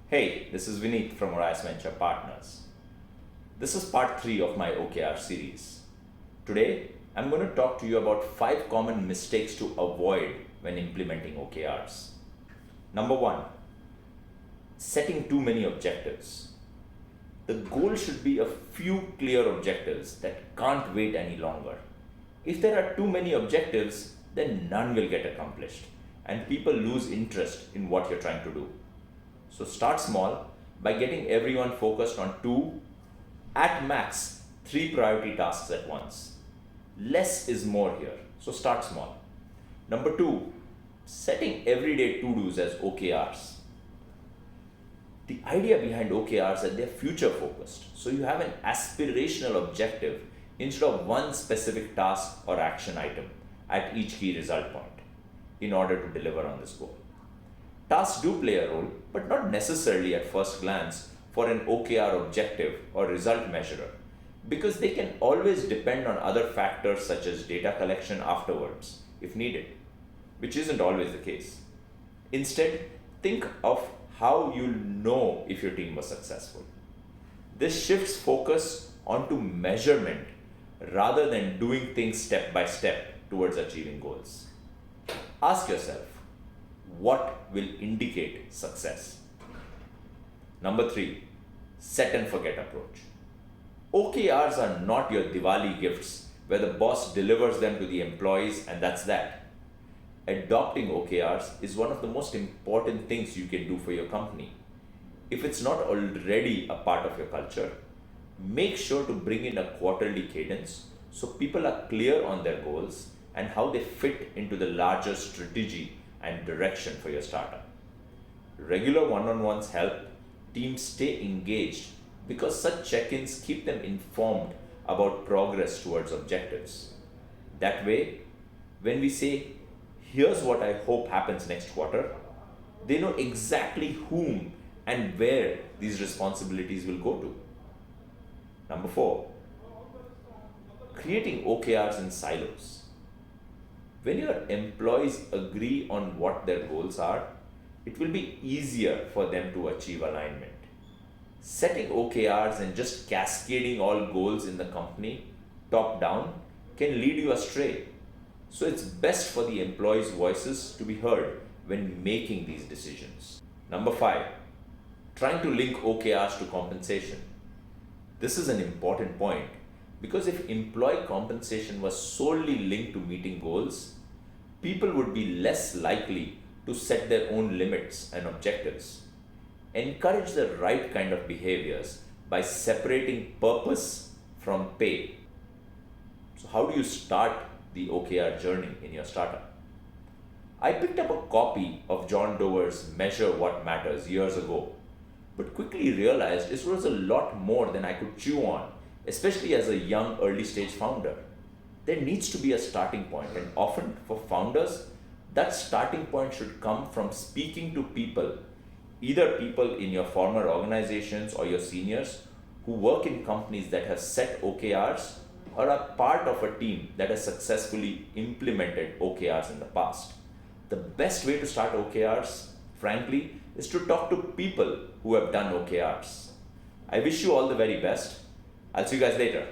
Hey, this is Vineet from Horizon Venture Partners. This is part 3 of my OKR series. Today, I'm going to talk to you about 5 common mistakes to avoid when implementing OKRs. Number 1, setting too many objectives. The goal should be a few clear objectives that can't wait any longer. If there are too many objectives, then none will get accomplished and people lose interest in what you're trying to do. So start small by getting everyone focused on 2, at max 3 priority tasks at once. Less is more here, so start small. Number 2, setting everyday to-dos as OKRs. The idea behind OKRs is that they're future focused, so you have an aspirational objective instead of one specific task or action item at each key result point in order to deliver on this goal. Tasks do play a role, but not necessarily at first glance for an OKR objective or result measurer, because they can always depend on other factors such as data collection afterwards, if needed, which isn't always the case. Instead, think of how you'll know if your team was successful. This shifts focus onto measurement rather than doing things step by step towards achieving goals. Ask yourself, what will indicate success? Number 3, set and forget approach. OKRs are not your Diwali gifts where the boss delivers them to the employees and that's that. Adopting OKRs is one of the most important things you can do for your company. If it's not already a part of your culture, make sure to bring in a quarterly cadence so people are clear on their goals and how they fit into the larger strategy and direction for your startup. Regular one-on-ones help teams stay engaged because such check-ins keep them informed about progress towards objectives. That way, when we say, here's what I hope happens next quarter, they know exactly whom and where these responsibilities will go to. Number 4, creating OKRs in silos. When your employees agree on what their goals are, it will be easier for them to achieve alignment. Setting OKRs and just cascading all goals in the company top down can lead you astray. So it's best for the employees' voices to be heard when making these decisions. Number 5, trying to link OKRs to compensation. This is an important point because if employee compensation was solely linked to meeting goals, people would be less likely to set their own limits and objectives. Encourage the right kind of behaviors by separating purpose from pay. So how do you start the OKR journey in your startup? I picked up a copy of John Doerr's Measure What Matters years ago, but quickly realized this was a lot more than I could chew on, especially as a young early stage founder. There needs to be a starting point, and often for founders, that starting point should come from speaking to people, either people in your former organizations or your seniors who work in companies that have set OKRs or are part of a team that has successfully implemented OKRs in the past. The best way to start OKRs, frankly, is to talk to people who have done OKRs. I wish you all the very best. I'll see you guys later.